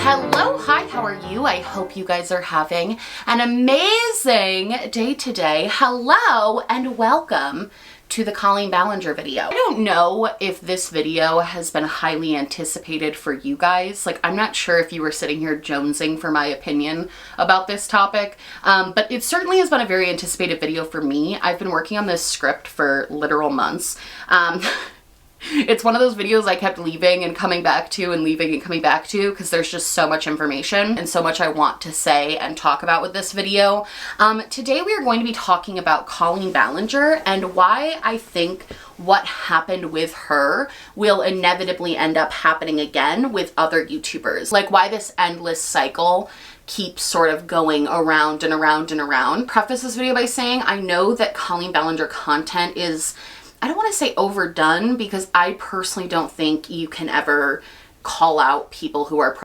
Hello, hi, how are you? I hope you guys are having an amazing day today. Hello and welcome to the Colleen Ballinger video. I don't know if this video has been highly anticipated for you guys. Like, I'm not sure if you were sitting here jonesing for my opinion about this topic, but it certainly has been a very anticipated video for me. I've been working on this script for literal months. It's one of those videos I kept leaving and coming back to and leaving and coming back to because there's just so much information and so much I want to say and talk about with this video. Today we are going to be talking about Colleen Ballinger and why I think what happened with her will inevitably end up happening again with other YouTubers. Like why this endless cycle keeps sort of going around and around and around. Preface this video by saying I know that Colleen Ballinger content is, I don't want to say overdone, because I personally don't think you can ever call out people who are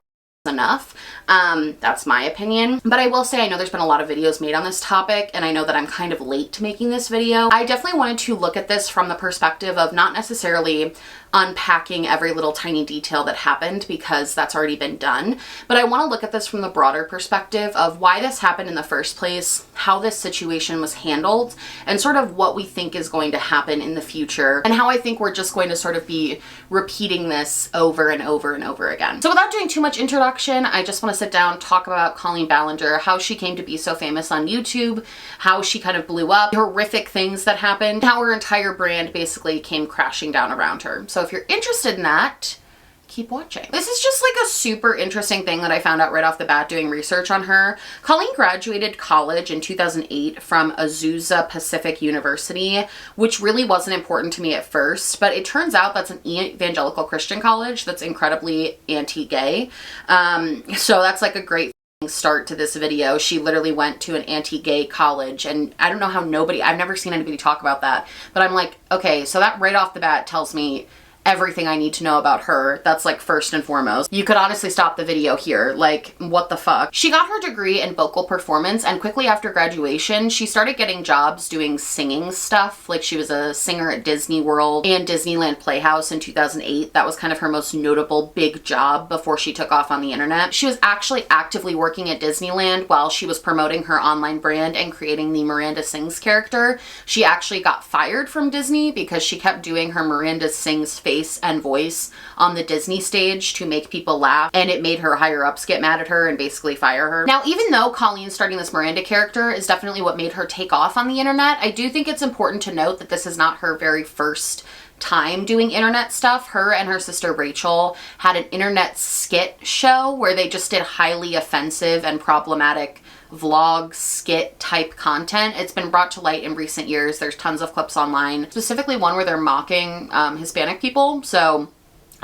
enough. That's my opinion. But I will say I know there's been a lot of videos made on this topic and I know that I'm kind of late to making this video. I definitely wanted to look at this from the perspective of not necessarily unpacking every little tiny detail that happened because that's already been done, but I want to look at this from the broader perspective of why this happened in the first place, how this situation was handled, and sort of what we think is going to happen in the future, and how I think we're just going to sort of be repeating this over and over and over again. So without doing too much introduction, I just want to sit down, talk about Colleen Ballinger, how she came to be so famous on YouTube, how she kind of blew up, horrific things that happened, how her entire brand basically came crashing down around her. So if you're interested in that, keep watching. This is just like a super interesting thing that I found out right off the bat doing research on her. Colleen graduated college in 2008 from Azusa Pacific University, which really wasn't important to me at first, but it turns out that's an evangelical Christian college that's incredibly anti-gay. So that's like a great start to this video. She literally went to an anti-gay college, and I don't know how I've never seen anybody talk about that, but I'm like, okay, so that right off the bat tells me everything I need to know about her. That's like first and foremost. You could honestly stop the video here. Like, what the fuck? She got her degree in vocal performance, and quickly after graduation, she started getting jobs doing singing stuff. Like she was a singer at Disney World and Disneyland Playhouse in 2008. That was kind of her most notable big job before she took off on the internet. She was actually actively working at Disneyland while she was promoting her online brand and creating the Miranda Sings character. She actually got fired from Disney because she kept doing her Miranda Sings face and voice on the Disney stage to make people laugh, and it made her higher ups get mad at her and basically fire her. Now, even though Colleen starting this Miranda character is definitely what made her take off on the internet, I do think it's important to note that this is not her very first time doing internet stuff. Her and her sister Rachel had an internet skit show where they just did highly offensive and problematic vlog skit type content. It's been brought to light in recent years. There's tons of clips online, specifically one where they're mocking Hispanic people. So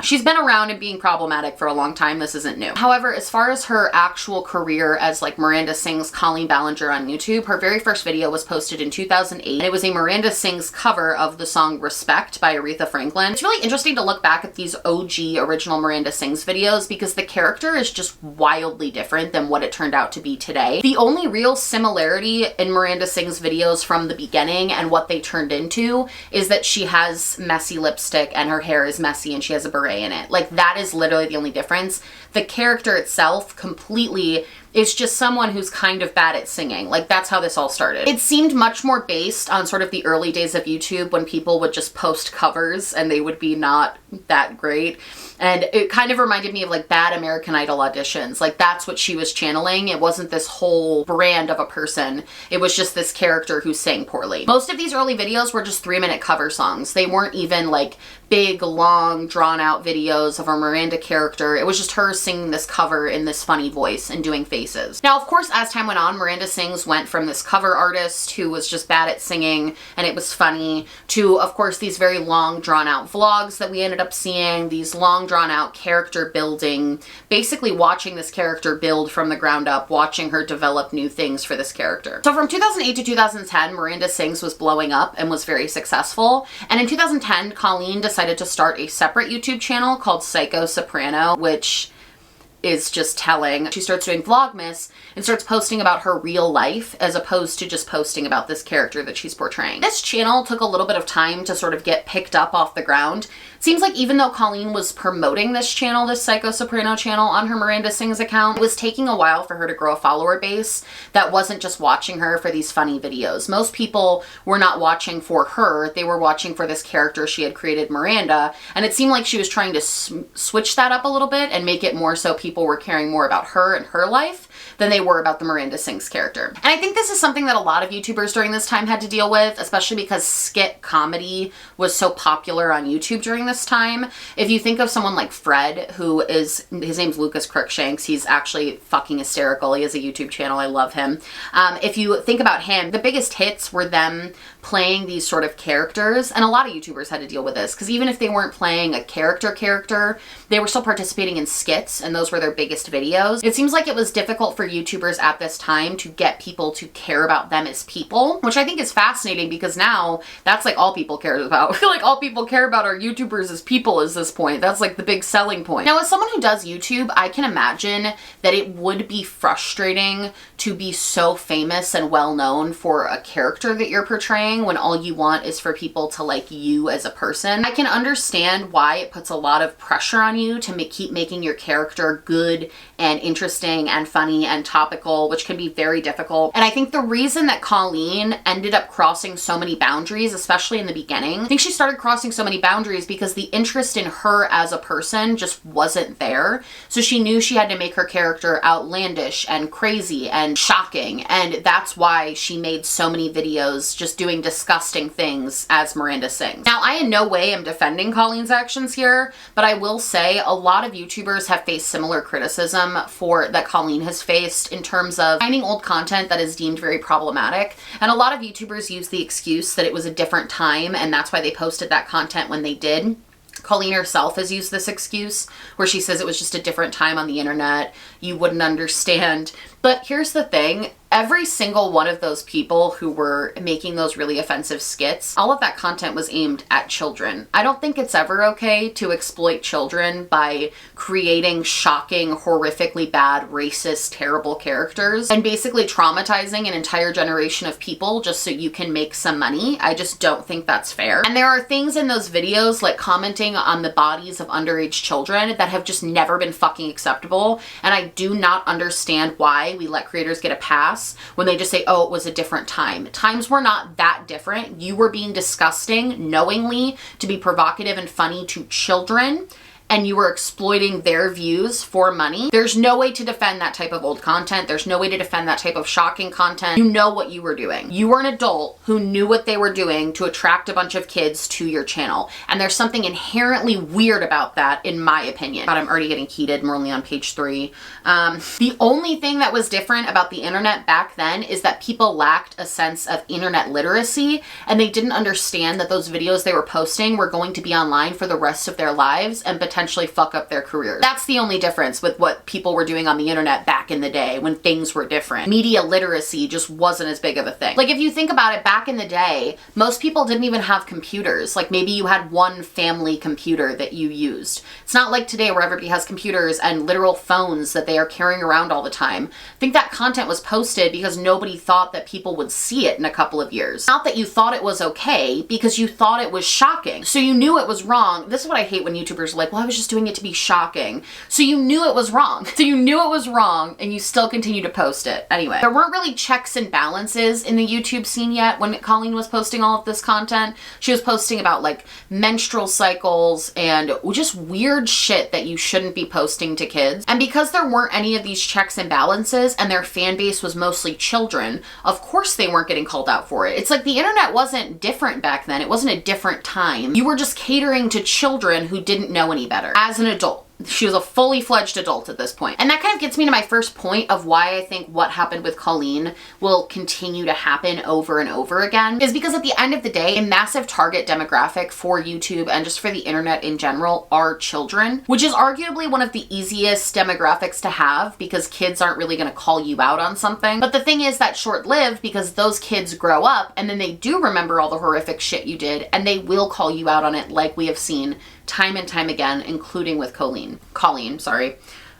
she's been around and being problematic for a long time. This isn't new. However, as far as her actual career as like Miranda Sings Colleen Ballinger on YouTube, her very first video was posted in 2008. And it was a Miranda Sings cover of the song Respect by Aretha Franklin. It's really interesting to look back at these OG original Miranda Sings videos because the character is just wildly different than what it turned out to be today. The only real similarity in Miranda Sings videos from the beginning and what they turned into is that she has messy lipstick and her hair is messy and she has a beret in it. Like, that is literally the only difference. The character itself completely is just someone who's kind of bad at singing. Like, that's how this all started. It seemed much more based on sort of the early days of YouTube when people would just post covers and they would be not that great. And it kind of reminded me of like bad American Idol auditions. Like, that's what she was channeling. It wasn't this whole brand of a person. It was just this character who sang poorly. Most of these early videos were just 3-minute cover songs. They weren't even like big, long, drawn-out videos of a Miranda character. It was just her singing this cover in this funny voice and doing faces. Now, of course, as time went on, Miranda Sings went from this cover artist who was just bad at singing and it was funny to, of course, these very long, drawn-out vlogs that we ended up seeing, these long, drawn-out character building, basically watching this character build from the ground up, watching her develop new things for this character. So from 2008 to 2010, Miranda Sings was blowing up and was very successful. And in 2010, Colleen decided to start a separate YouTube channel called Psycho Soprano, which is just telling. She starts doing Vlogmas and starts posting about her real life as opposed to just posting about this character that she's portraying. This channel took a little bit of time to sort of get picked up off the ground. It seems like even though Colleen was promoting this channel, this Psycho Soprano channel on her Miranda Sings account, it was taking a while for her to grow a follower base that wasn't just watching her for these funny videos. Most people were not watching for her, they were watching for this character she had created, Miranda, and it seemed like she was trying to switch that up a little bit and make it more so people were caring more about her and her life than they were about the Miranda Sings character. And I think this is something that a lot of YouTubers during this time had to deal with, especially because skit comedy was so popular on YouTube during this time. If you think of someone like Fred, who is, his name's Lucas Crookshanks, he's actually fucking hysterical. He has a YouTube channel, I love him. If you think about him, the biggest hits were them playing these sort of characters, and a lot of YouTubers had to deal with this, because even if they weren't playing a character, they were still participating in skits, and those were their biggest videos. It seems like it was difficult for YouTubers at this time to get people to care about them as people, which I think is fascinating because now that's like all people care about. I feel like all people care about are YouTubers as people at this point. That's like the big selling point. Now, as someone who does YouTube, I can imagine that it would be frustrating to be so famous and well known for a character that you're portraying when all you want is for people to like you as a person. I can understand why it puts a lot of pressure on you to keep making your character good and interesting and funny and topical, which can be very difficult. And I think the reason that Colleen ended up crossing so many boundaries, especially in the beginning, I think she started crossing so many boundaries because the interest in her as a person just wasn't there. So she knew she had to make her character outlandish and crazy and shocking. And that's why she made so many videos just doing disgusting things as Miranda Sings. Now, I in no way am defending Colleen's actions here, but I will say a lot of YouTubers have faced similar criticism that Colleen has faced in terms of finding old content that is deemed very problematic. And a lot of YouTubers use the excuse that it was a different time and that's why they posted that content when they did. Colleen herself has used this excuse where she says it was just a different time on the internet. You wouldn't understand. But here's the thing. Every single one of those people who were making those really offensive skits, all of that content was aimed at children. I don't think it's ever okay to exploit children by creating shocking, horrifically bad, racist, terrible characters and basically traumatizing an entire generation of people just so you can make some money. I just don't think that's fair. And there are things in those videos like commenting on the bodies of underage children that have just never been fucking acceptable. And I do not understand why we let creators get a pass when they just say, oh, it was a different time. Times were not that different. You were being disgusting knowingly to be provocative and funny to children, and you were exploiting their views for money. There's no way to defend that type of old content. There's no way to defend that type of shocking content. You know what you were doing. You were an adult who knew what they were doing to attract a bunch of kids to your channel. And there's something inherently weird about that, in my opinion. God, I'm already getting heated. We're only on page 3. The only thing that was different about the internet back then is that people lacked a sense of internet literacy, and they didn't understand that those videos they were posting were going to be online for the rest of their lives and potentially fuck up their careers. That's the only difference with what people were doing on the internet back in the day when things were different. Media literacy just wasn't as big of a thing. Like if you think about it, back in the day, most people didn't even have computers. Like maybe you had one family computer that you used. It's not like today where everybody has computers and literal phones that they are carrying around all the time. I think that content was posted because nobody thought that people would see it in a couple of years. Not that you thought it was okay, because you thought it was shocking. So you knew it was wrong. This is what I hate when YouTubers are like, well, I was just doing it to be shocking. So you knew it was wrong. So you knew it was wrong and you still continue to post it. Anyway, there weren't really checks and balances in the YouTube scene yet when Colleen was posting all of this content. She was posting about like menstrual cycles and just weird shit that you shouldn't be posting to kids. And because there weren't any of these checks and balances and their fan base was mostly children, of course they weren't getting called out for it. It's like the internet wasn't different back then. It wasn't a different time. You were just catering to children who didn't know any better. As an adult. She was a fully fledged adult at this point. And that kind of gets me to my first point of why I think what happened with Colleen will continue to happen over and over again, is because at the end of the day, a massive target demographic for YouTube and just for the internet in general are children, which is arguably one of the easiest demographics to have because kids aren't really going to call you out on something. But the thing is that's short-lived because those kids grow up and then they do remember all the horrific shit you did and they will call you out on it, like we have seen time and time again, including with Colleen.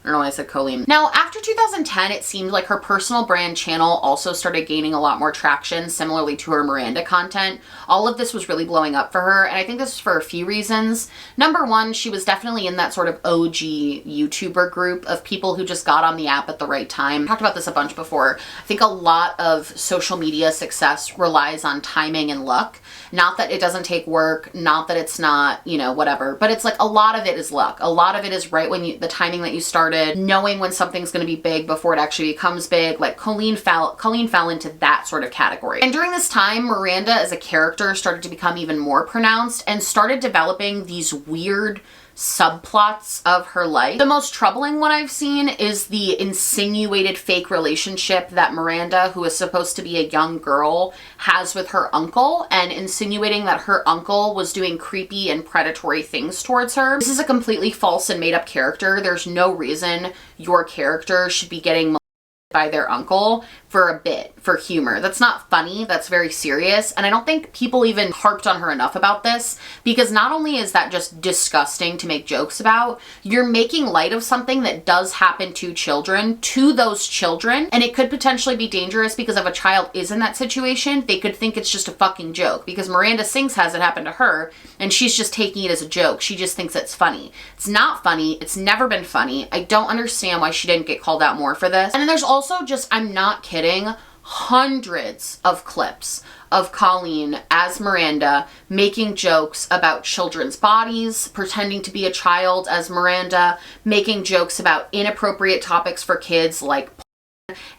I don't know why I said Colleen. Now, after 2010, it seemed like her personal brand channel also started gaining a lot more traction, similarly to her Miranda content. All of this was really blowing up for her, and I think this is for a few reasons. Number one, she was definitely in that sort of OG YouTuber group of people who just got on the app at the right time. I talked about this a bunch before. I think a lot of social media success relies on timing and luck. Not that it doesn't take work, not that it's not, you know, whatever, but it's like a lot of it is luck. A lot of it is right when the timing that you started, knowing when something's going to be big before it actually becomes big. Like Colleen fell into that sort of category. And during this time, Miranda as a character started to become even more pronounced and started developing these weird subplots of her life. The most troubling one I've seen is the insinuated fake relationship that Miranda, who is supposed to be a young girl, has with her uncle, and insinuating that her uncle was doing creepy and predatory things towards her. This is a completely false and made up character. There's no reason your character should be getting molested by their uncle for a bit, for humor. That's not funny, that's very serious, and I don't think people even harped on her enough about this, because not only is that just disgusting to make jokes about, you're making light of something that does happen to children, to those children, and it could potentially be dangerous because if a child is in that situation, they could think it's just a fucking joke, because Miranda Sings has it happen to her, and she's just taking it as a joke. She just thinks it's funny. It's not funny. It's never been funny. I don't understand why she didn't get called out more for this. And then there's also just, I'm not kidding, hundreds of clips of Colleen as Miranda making jokes about children's bodies, pretending to be a child as Miranda, making jokes about inappropriate topics for kids like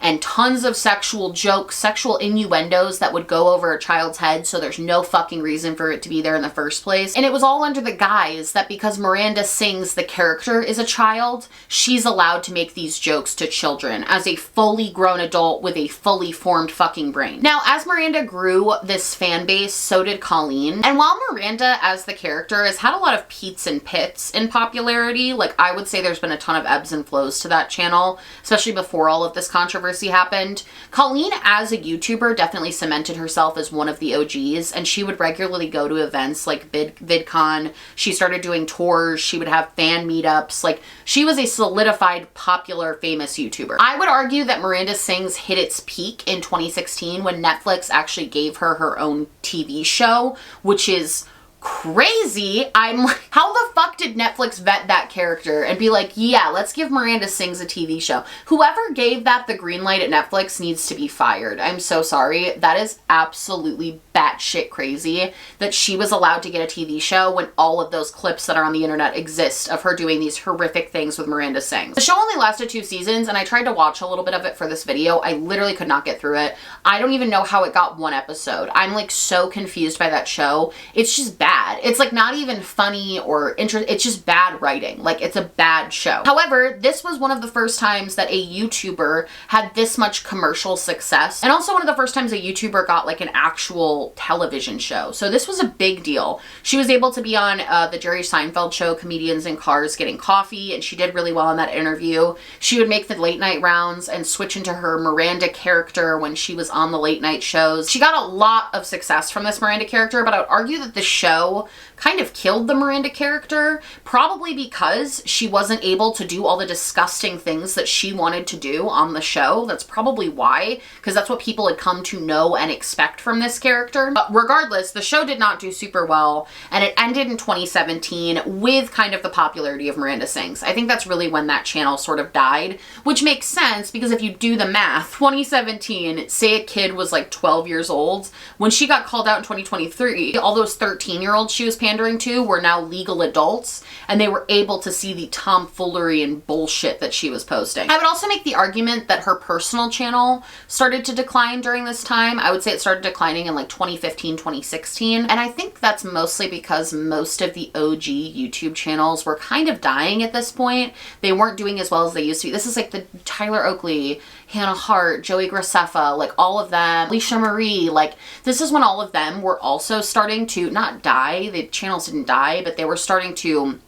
and tons of sexual jokes, sexual innuendos that would go over a child's head, so there's no fucking reason for it to be there in the first place. And it was all under the guise that because Miranda Sings, the character, is a child, she's allowed to make these jokes to children as a fully grown adult with a fully formed fucking brain. Now, as Miranda grew this fan base, so did Colleen. And while Miranda as the character has had a lot of peaks and pits in popularity, like I would say there's been a ton of ebbs and flows to that channel, especially before all of this controversy happened. Colleen as a YouTuber definitely cemented herself as one of the OGs, and she would regularly go to events like VidCon. She started doing tours. She would have fan meetups. Like, she was a solidified, popular, famous YouTuber. I would argue that Miranda Sings hit its peak in 2016 when Netflix actually gave her her own TV show, which is crazy. I'm like, how the fuck did Netflix vet that character and be like, yeah, let's give Miranda Sings a TV show? Whoever gave that the green light at Netflix needs to be fired. I'm so sorry. That is absolutely batshit crazy that she was allowed to get a TV show when all of those clips that are on the internet exist of her doing these horrific things with Miranda Sings. The show only lasted 2 seasons, and I tried to watch a little bit of it for this video. I literally could not get through it. I don't even know how it got 1 episode. I'm like so confused by that show. It's just bad. It's like not even funny or interesting. It's just bad writing. Like, it's a bad show. However, this was one of the first times that a YouTuber had this much commercial success, and also one of the first times a YouTuber got like an actual television show. So this was a big deal. She was able to be on the Jerry Seinfeld show, Comedians in Cars Getting Coffee, and she did really well in that interview. She would make the late night rounds and switch into her Miranda character when she was on the late night shows. She got a lot of success from this Miranda character, but I would argue that the show kind of killed the Miranda character, probably because she wasn't able to do all the disgusting things that she wanted to do on the show. That's probably why, because that's what people had come to know and expect from this character. But regardless, the show did not do super well, and it ended in 2017 with kind of the popularity of Miranda Sings. I think that's really when that channel sort of died, which makes sense because if you do the math, 2017, say a kid was like 12 years old, when she got called out in 2023, all those 13-year-olds she was pandering to were now legal adults, and they were able to see the tomfoolery and bullshit that she was posting. I would also make the argument that her personal channel started to decline during this time. I would say it started declining in like 2015, 2016, and I think that's mostly because most of the OG YouTube channels were kind of dying at this point. They weren't doing as well as they used to be. This is like the Tyler Oakley, Hannah Hart, Joey Graceffa, like all of them, Alicia Marie, like this is when all of them were also starting to not die. The channels didn't die, but they were starting to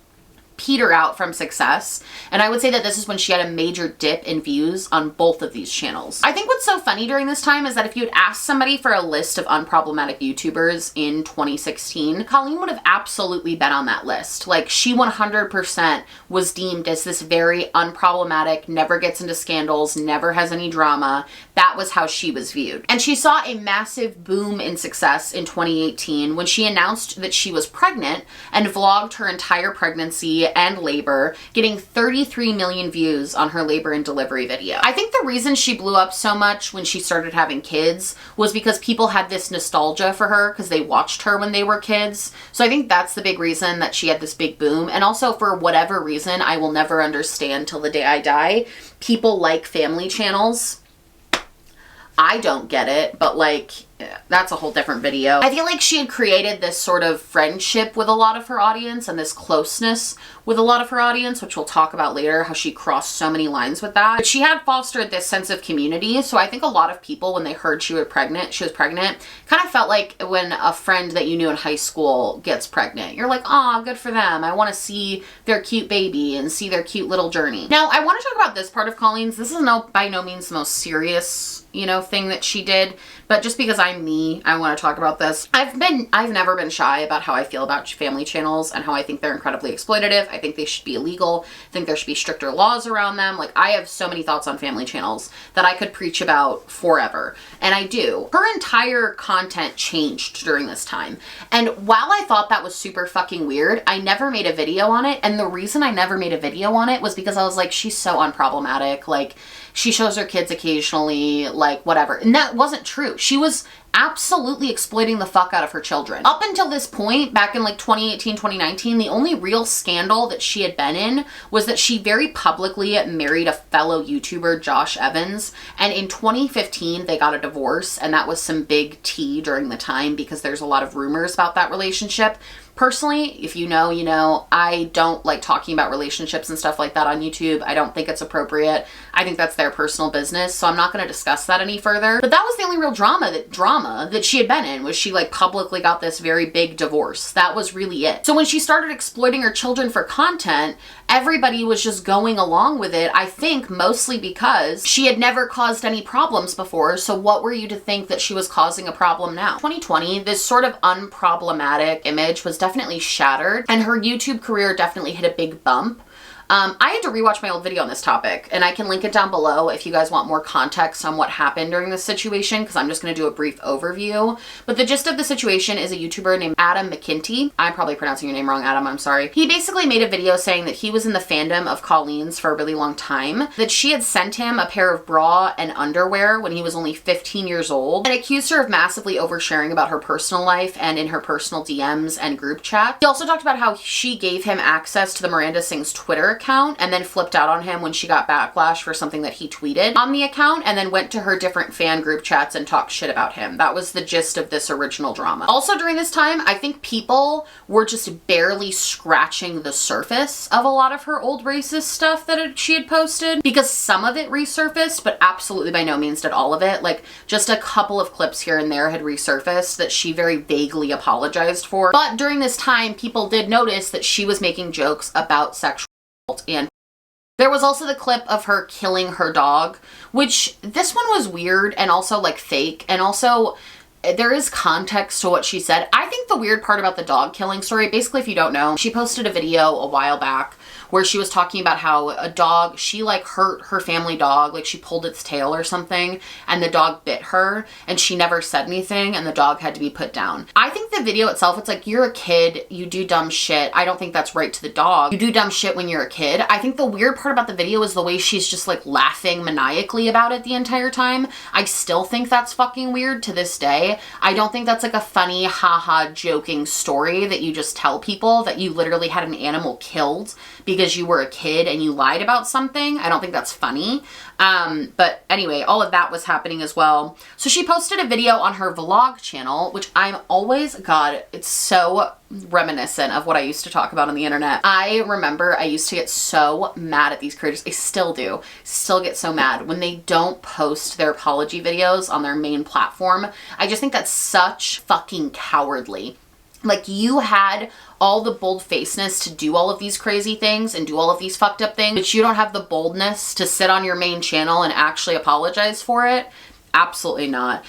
peter out from success. And I would say that this is when she had a major dip in views on both of these channels. I think what's so funny during this time is that if you had asked somebody for a list of unproblematic YouTubers in 2016, Colleen would have absolutely been on that list. Like, she 100% was deemed as this very unproblematic, never gets into scandals, never has any drama. That was how she was viewed. And she saw a massive boom in success in 2018 when she announced that she was pregnant and vlogged her entire pregnancy and labor, getting 33 million views on her labor and delivery video. I think the reason she blew up so much when she started having kids was because people had this nostalgia for her because they watched her when they were kids. So I think that's the big reason that she had this big boom. And also, for whatever reason I will never understand till the day I die, people like family channels. I don't get it, but like, that's a whole different video. I feel like she had created this sort of friendship with a lot of her audience and this closeness with a lot of her audience, which we'll talk about later, how she crossed so many lines with that. But she had fostered this sense of community. So I think a lot of people, when they heard she was pregnant, kind of felt like when a friend that you knew in high school gets pregnant. You're like, oh, good for them. I want to see their cute baby and see their cute little journey. Now, I want to talk about this part of Colleen's. This is by no means the most serious, thing that she did, but just because I'm me, I want to talk about this. I've never been shy about how I feel about family channels and how I think they're incredibly exploitative. I think they should be illegal. I think there should be stricter laws around them. Like, I have so many thoughts on family channels that I could preach about forever, and I do. Her entire content changed during this time, and while I thought that was super fucking weird, I never made a video on it. And the reason I never made a video on it was because I was like, she's so unproblematic. Like, she shows her kids occasionally, like, whatever. And that wasn't true. She was absolutely exploiting the fuck out of her children. Up until this point, back in like 2018, 2019, the only real scandal that she had been in was that she very publicly married a fellow YouTuber, Josh Evans. And in 2015, they got a divorce, and that was some big tea during the time because there's a lot of rumors about that relationship. Personally, if you know, you know, I don't like talking about relationships and stuff like that on YouTube. I don't think it's appropriate. I think that's their personal business, so I'm not going to discuss that any further. But that was the only real drama that she had been in, was she like publicly got this very big divorce. That was really it. So when she started exploiting her children for content, everybody was just going along with it, I think mostly because she had never caused any problems before, so what were you to think that she was causing a problem now? 2020, this sort of unproblematic image was definitely shattered, and her YouTube career definitely hit a big bump. I had to rewatch my old video on this topic, and I can link it down below if you guys want more context on what happened during this situation, because I'm just going to do a brief overview. But the gist of the situation is a YouTuber named Adam McKinty. I'm probably pronouncing your name wrong, Adam, I'm sorry. He basically made a video saying that he was in the fandom of Colleen's for a really long time, that she had sent him a pair of bra and underwear when he was only 15 years old, and accused her of massively oversharing about her personal life and in her personal DMs and group chat. He also talked about how she gave him access to the Miranda Sings Twitter account and then flipped out on him when she got backlash for something that he tweeted on the account, and then went to her different fan group chats and talked shit about him. That was the gist of this original drama. Also during this time, I think people were just barely scratching the surface of a lot of her old racist stuff that she had posted, because some of it resurfaced, but absolutely by no means did all of it. Like, just a couple of clips here and there had resurfaced that she very vaguely apologized for. But during this time, people did notice that she was making jokes about sexual assault, and there was also the clip of her killing her dog, which this one was weird and also like fake, and also there is context to what she said. I think the weird part about the dog killing story, basically if you don't know, she posted a video a while back where she was talking about how a dog, she like hurt her family dog, like she pulled its tail or something, and the dog bit her, and she never said anything, and the dog had to be put down. I think the video itself, it's like, you're a kid, you do dumb shit. I don't think that's right to the dog. You do dumb shit when you're a kid. I think the weird part about the video is the way she's just like laughing maniacally about it the entire time. I still think that's fucking weird to this day. I don't think that's like a funny, haha, joking story that you just tell people that you literally had an animal killed because you were a kid and you lied about something. I don't think that's funny. But anyway, all of that was happening as well. So she posted a video on her vlog channel, which I'm always, God, it's so reminiscent of what I used to talk about on the internet. I remember I used to get so mad at these creators. I still do. Still get so mad when they don't post their apology videos on their main platform. I just think that's such fucking cowardly. Like, you had all the bold-facedness to do all of these crazy things and do all of these fucked up things, but you don't have the boldness to sit on your main channel and actually apologize for it. Absolutely not.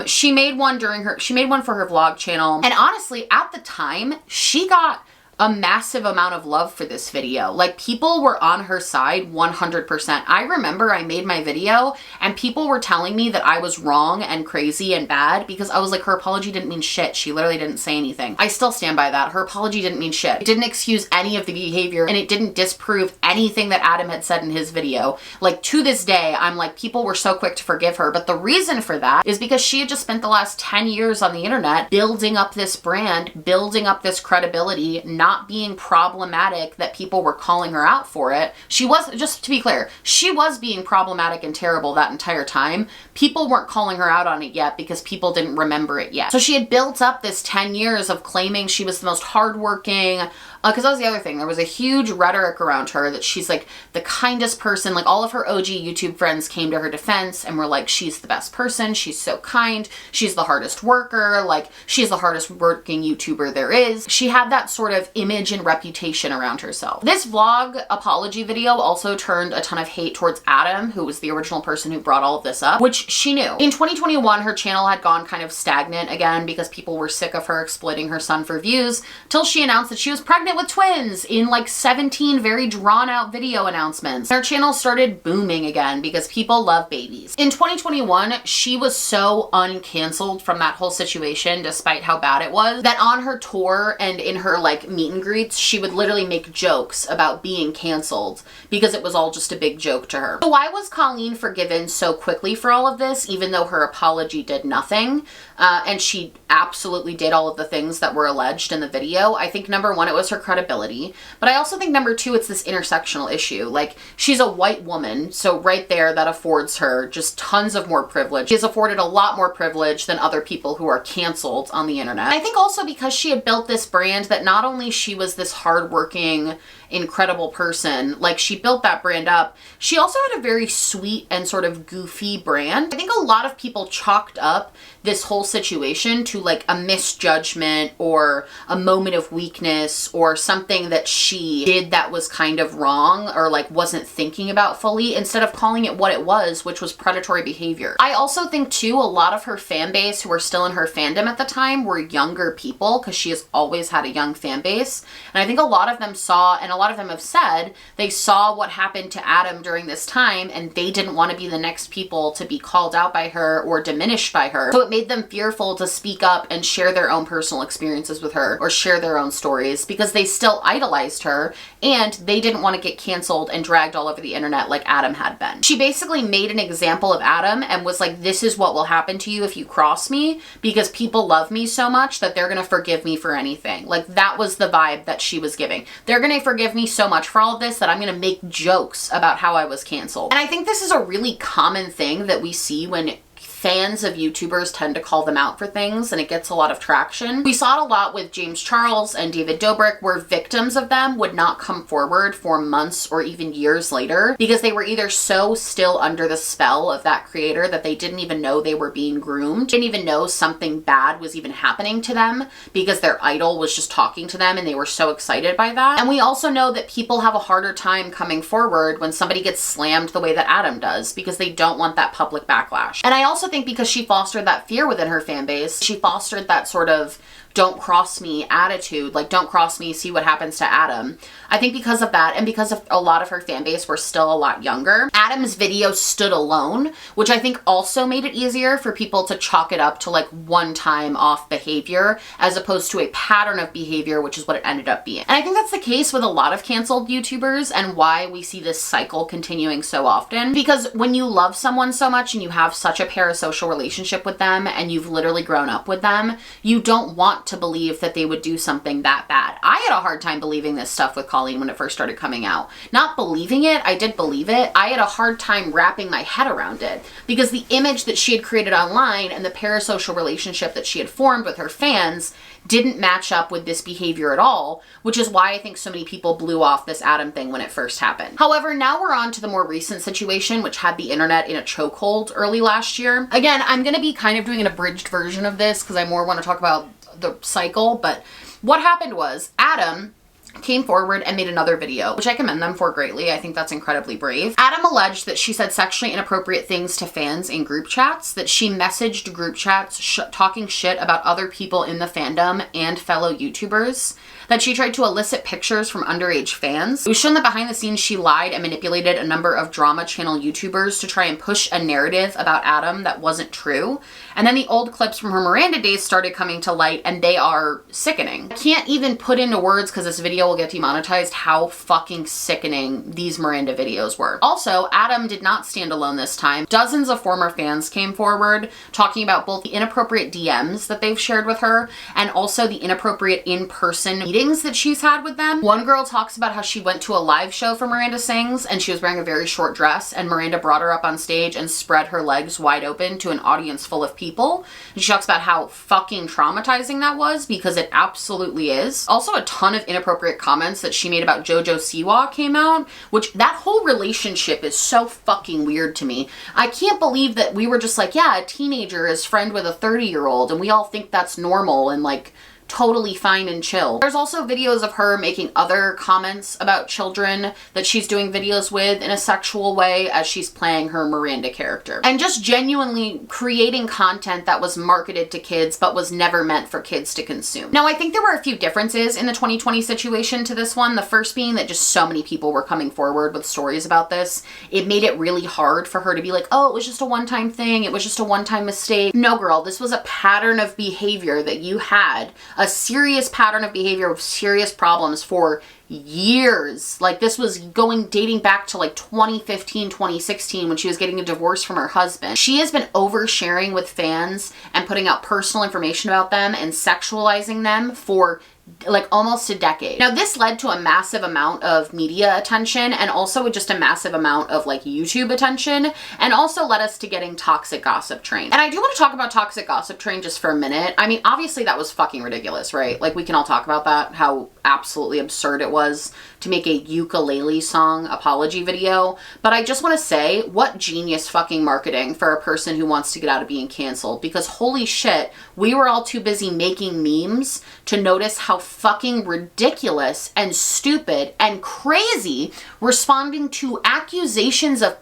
She made one for her vlog channel. And honestly, at the time, she got a massive amount of love for this video. Like, people were on her side 100%. I remember I made my video and people were telling me that I was wrong and crazy and bad because I was like, her apology didn't mean shit. She literally didn't say anything. I still stand by that. Her apology didn't mean shit. It didn't excuse any of the behavior and it didn't disprove anything that Adam had said in his video. Like, to this day, I'm like, people were so quick to forgive her. But the reason for that is because she had just spent the last 10 years on the internet building up this brand, building up this credibility, not being problematic that people were calling her out for it. She was, just to be clear, she was being problematic and terrible that entire time. People weren't calling her out on it yet because people didn't remember it yet. So she had built up this 10 years of claiming she was the most hardworking, because that was the other thing. There was a huge rhetoric around her that she's like the kindest person. Like, all of her OG YouTube friends came to her defense and were like, she's the best person. She's so kind. She's the hardest worker. Like, she's the hardest working YouTuber there is. She had that sort of image and reputation around herself. This vlog apology video also turned a ton of hate towards Adam, who was the original person who brought all of this up, which she knew. In 2021, her channel had gone kind of stagnant again because people were sick of her exploiting her son for views, till she announced that she was pregnant with twins in like 17 very drawn out video announcements. Her channel started booming again because people love babies. In 2021, she was so uncanceled from that whole situation, despite how bad it was, that on her tour and in her like meet and greets, she would literally make jokes about being canceled because it was all just a big joke to her. So why was Colleen forgiven so quickly for all of this, even though her apology did nothing? And she absolutely did all of the things that were alleged in the video. I think number one, it was her credibility, but I also think number two, it's this intersectional issue. Like, she's a white woman, so right there, that affords her just tons of more privilege. She is afforded a lot more privilege than other people who are canceled on the internet. And I think also because she had built this brand that not only she was this hardworking, incredible person, like, she built that brand up, she also had a very sweet and sort of goofy brand. I think a lot of people chalked up this whole situation to like a misjudgment or a moment of weakness or something that she did that was kind of wrong or like wasn't thinking about fully, instead of calling it what it was, which was predatory behavior. I also think too, a lot of her fan base who were still in her fandom at the time were younger people, because she has always had a young fan base. And I think a lot of them saw, and a lot of them have said, they saw what happened to Adam during this time and they didn't want to be the next people to be called out by her or diminished by her. So it made them fearful to speak up and share their own personal experiences with her or share their own stories, because they still idolized her and they didn't want to get canceled and dragged all over the internet like Adam had been. She basically made an example of Adam and was like, this is what will happen to you if you cross me, because people love me so much that they're gonna forgive me for anything. Like, that was the vibe that she was giving. They're gonna forgive me so much for all of this that I'm gonna make jokes about how I was canceled. And I think this is a really common thing that we see when fans of YouTubers tend to call them out for things, and it gets a lot of traction. We saw it a lot with James Charles and David Dobrik, where victims of them would not come forward for months or even years later because they were either so still under the spell of that creator that they didn't even know they were being groomed, didn't even know something bad was even happening to them because their idol was just talking to them and they were so excited by that. And we also know that people have a harder time coming forward when somebody gets slammed the way that Adam does, because they don't want that public backlash. And I also think because she fostered that fear within her fan base, she fostered that sort of don't cross me attitude, like don't cross me, see what happens to Adam. I think because of that, and because of a lot of her fan base were still a lot younger, Adam's video stood alone, which I think also made it easier for people to chalk it up to like one time off behavior as opposed to a pattern of behavior, which is what it ended up being. And I think that's the case with a lot of canceled YouTubers and why we see this cycle continuing so often, because when you love someone so much and you have such a parasocial relationship with them and you've literally grown up with them, you don't want to believe that they would do something that bad. I had a hard time believing this stuff with Colleen when it first started coming out. Not believing it, I did believe it. I had a hard time wrapping my head around it because the image that she had created online and the parasocial relationship that she had formed with her fans didn't match up with this behavior at all, which is why I think so many people blew off this Adam thing when it first happened. However, now we're on to the more recent situation, which had the internet in a chokehold early last year. Again, I'm going to be kind of doing an abridged version of this because I more want to talk about the cycle. But what happened was Adam came forward and made another video, which I commend them for greatly. I think that's incredibly brave. Adam alleged that she said sexually inappropriate things to fans in group chats, that she messaged group chats talking shit about other people in the fandom and fellow YouTubers, that she tried to elicit pictures from underage fans. It was shown that behind the scenes she lied and manipulated a number of drama channel YouTubers to try and push a narrative about Adam that wasn't true. And then the old clips from her Miranda days started coming to light, and they are sickening. I can't even put into words, because this video will get demonetized, how fucking sickening these Miranda videos were. Also, Adam did not stand alone this time. Dozens of former fans came forward talking about both the inappropriate DMs that they've shared with her and also the inappropriate in-person meetings that she's had with them. One girl talks about how she went to a live show for Miranda Sings and she was wearing a very short dress, and Miranda brought her up on stage and spread her legs wide open to an audience full of people. And she talks about how fucking traumatizing that was, because it absolutely is. Also, a ton of inappropriate comments that she made about JoJo Siwa came out, which that whole relationship is so fucking weird to me. I can't believe that we were just like, yeah, a teenager is friend with a 30-year-old and we all think that's normal and like totally fine and chill. There's also videos of her making other comments about children that she's doing videos with in a sexual way as she's playing her Miranda character. And just genuinely creating content that was marketed to kids but was never meant for kids to consume. Now, I think there were a few differences in the 2020 situation to this one. The first being that just so many people were coming forward with stories about this. It made it really hard for her to be like, oh, it was just a one-time thing. It was just a one-time mistake. No, girl, this was a pattern of behavior that you had, a serious pattern of behavior with serious problems for years. Like, this was dating back to like 2015, 2016 when she was getting a divorce from her husband. She has been oversharing with fans and putting out personal information about them and sexualizing them for like almost a decade. Now, this led to a massive amount of media attention and also just a massive amount of like YouTube attention, and also led us to getting Toxic Gossip Train. And I do want to talk about Toxic Gossip Train just for a minute. I mean, obviously that was fucking ridiculous, right? Like, we can all talk about that, how absolutely absurd it was to make a ukulele song apology video. But I just want to say, what genius fucking marketing for a person who wants to get out of being canceled, because holy shit, we were all too busy making memes to notice how fucking ridiculous and stupid and crazy responding to accusations of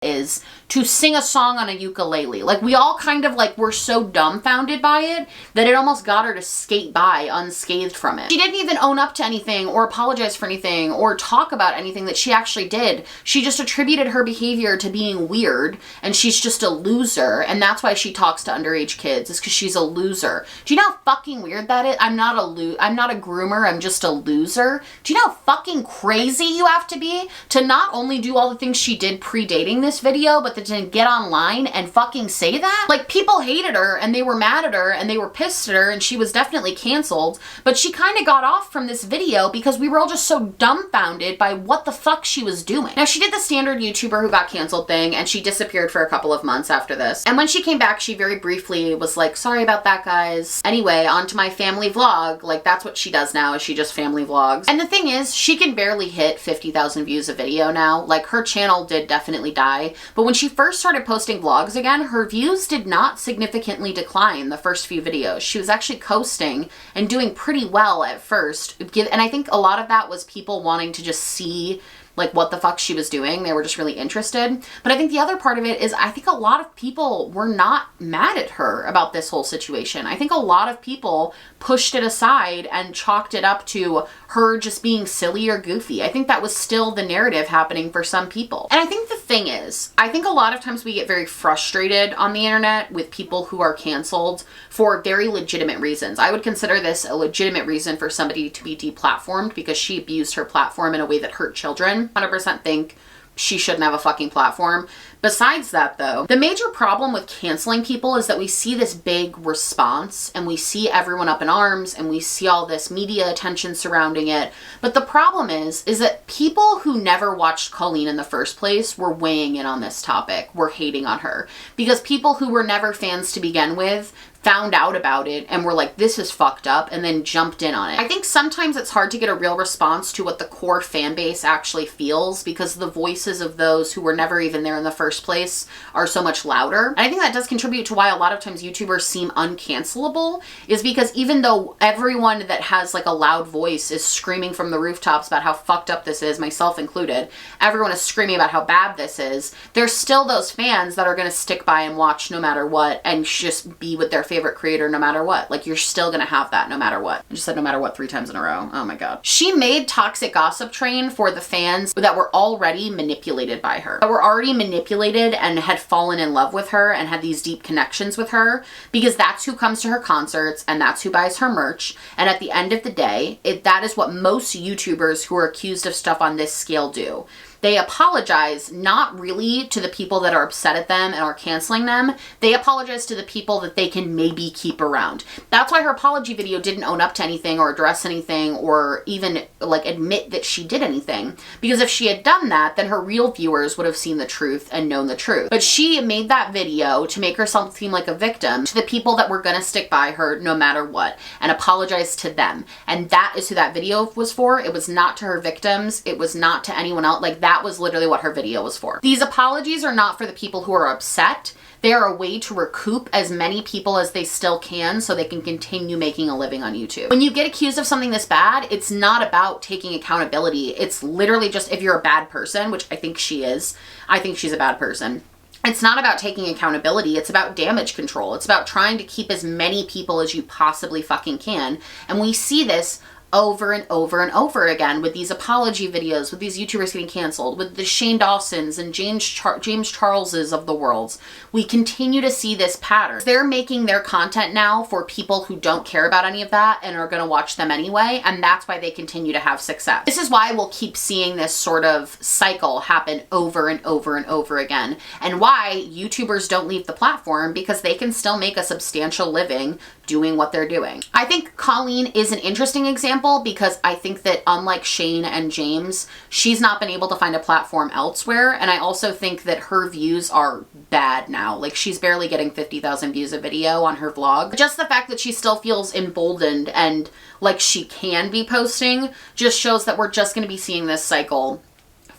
is to sing a song on a ukulele. Like, we all kind of like were so dumbfounded by it that it almost got her to skate by unscathed from it. She didn't even own up to anything or apologize for anything or talk about anything that she actually did. She just attributed her behavior to being weird, and she's just a loser, and that's why she talks to underage kids, is because she's a loser. Do you know how fucking weird that is? I'm not a groomer, I'm just a loser. Do you know how fucking crazy you have to be to not only do all the things she did predating this video, but to get online and fucking say that? Like, people hated her and they were mad at her and they were pissed at her, and she was definitely canceled, but she kind of got off from this video because we were all just so dumbfounded by what the fuck she was doing. Now, she did the standard YouTuber who got canceled thing, and she disappeared for a couple of months after this. And when she came back, she very briefly was like, sorry about that, guys. Anyway, on to my family vlog. Like, that's what she does now, is she just family vlogs. And the thing is, she can barely hit 50,000 views a video now. Like, her channel did definitely die. But when she first started posting vlogs again, her views did not significantly decline the first few videos. She was actually coasting and doing pretty well at first. And I think a lot of that was people wanting to just see like what the fuck she was doing. They were just really interested. But I think the other part of it is I think a lot of people were not mad at her about this whole situation. I think a lot of people pushed it aside and chalked it up to her just being silly or goofy. I think that was still the narrative happening for some people. And I think the thing is, I think a lot of times we get very frustrated on the internet with people who are canceled for very legitimate reasons. I would consider this a legitimate reason for somebody to be deplatformed because she abused her platform in a way that hurt children. 100% think she shouldn't have a fucking platform. Besides that, though, the major problem with canceling people is that we see this big response and we see everyone up in arms and we see all this media attention surrounding it. But the problem is that people who never watched Colleen in the first place were weighing in on this topic, were hating on her, because people who were never fans to begin with found out about it and were like, this is fucked up, and then jumped in on it. I think sometimes it's hard to get a real response to what the core fan base actually feels because the voices of those who were never even there in the first place are so much louder. And I think that does contribute to why a lot of times YouTubers seem uncancelable, is because even though everyone that has like a loud voice is screaming from the rooftops about how fucked up this is, myself included, everyone is screaming about how bad this is, there's still those fans that are going to stick by and watch no matter what and just be with their favorite creator no matter what. Like, you're still gonna have that no matter what. I just said no matter what 3 times in a row. Oh my god. She made toxic gossip train for the fans that were already manipulated by her. That were already manipulated and had fallen in love with her and had these deep connections with her, because that's who comes to her concerts and that's who buys her merch. And at the end of the day, that is what most YouTubers who are accused of stuff on this scale do. They apologize not really to the people that are upset at them and are canceling them. They apologize to the people that they can maybe keep around. That's why her apology video didn't own up to anything or address anything or even like admit that she did anything. Because if she had done that, then her real viewers would have seen the truth and known the truth. But she made that video to make herself seem like a victim to the people that were gonna stick by her no matter what, and apologize to them. And that is who that video was for. It was not to her victims. It was not to anyone else. Like, that was literally what her video was for. These apologies are not for the people who are upset. They are a way to recoup as many people as they still can so they can continue making a living on YouTube. When you get accused of something this bad, it's not about taking accountability. It's literally just, if you're a bad person, which I think she is, I think she's a bad person. It's not about taking accountability. It's about damage control. It's about trying to keep as many people as you possibly fucking can. And we see this over and over and over again with these apology videos, with these YouTubers getting canceled, with the Shane Dawsons and James Charleses of the world. We continue to see this pattern. They're making their content now for people who don't care about any of that and are going to watch them anyway, and that's why they continue to have success. This is why we'll keep seeing this sort of cycle happen over and over and over again, and why YouTubers don't leave the platform, because they can still make a substantial living doing what they're doing. I think Colleen is an interesting example because I think that unlike Shane and James, she's not been able to find a platform elsewhere, and I also think that her views are bad now. Like, she's barely getting 50,000 views a video on her vlog. Just the fact that she still feels emboldened and like she can be posting just shows that we're just going to be seeing this cycle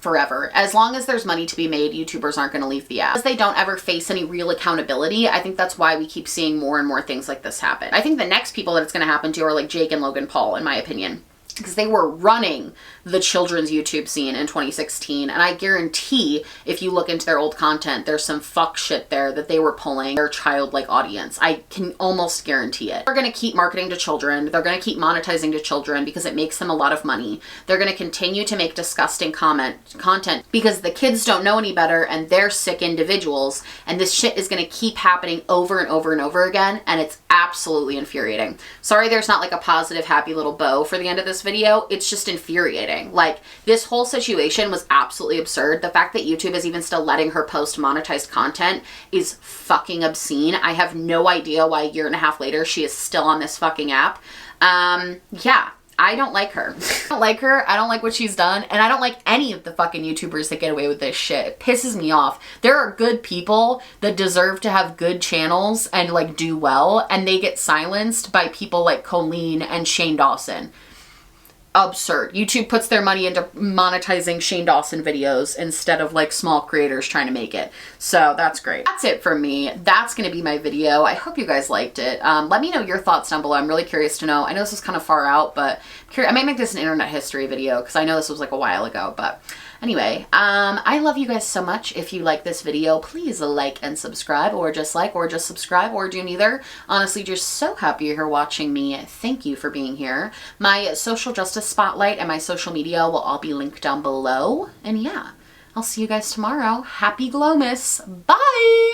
forever. As long as there's money to be made, YouTubers aren't going to leave the app. As they don't ever face any real accountability, I think that's why we keep seeing more and more things like this happen. I think the next people that it's going to happen to are like Jake and Logan Paul, in my opinion, because they were running the children's YouTube scene in 2016, and I guarantee if you look into their old content, there's some fuck shit there that they were pulling their childlike audience. I can almost guarantee it. They're going to keep marketing to children. They're going to keep monetizing to children because it makes them a lot of money. They're going to continue to make disgusting content because the kids don't know any better and they're sick individuals, and this shit is going to keep happening over and over and over again, and it's absolutely infuriating. Sorry there's not like a positive, happy little bow for the end of this video. It's just infuriating. Like, this whole situation was absolutely absurd. The fact that YouTube is even still letting her post monetized content is fucking obscene. I have no idea why a year and a half later she is still on this fucking app. Yeah. I don't like her. I don't like her. I don't like what she's done. And I don't like any of the fucking YouTubers that get away with this shit. It pisses me off. There are good people that deserve to have good channels and like do well, and they get silenced by people like Colleen and Shane Dawson. Absurd. YouTube puts their money into monetizing Shane Dawson videos instead of like small creators trying to make it. So that's great. That's it from me. That's going to be my video. I hope you guys liked it. Let me know your thoughts down below. I'm really curious to know. I know this is kind of far out, but I might make this an internet history video because I know this was like a while ago, but anyway, I love you guys so much. If you like this video, please like and subscribe, or just subscribe, or do neither. Honestly, just so happy you're here watching me. Thank you for being here. My social justice spotlight and my social media will all be linked down below. And yeah, I'll see you guys tomorrow. Happy Glowmas. Bye!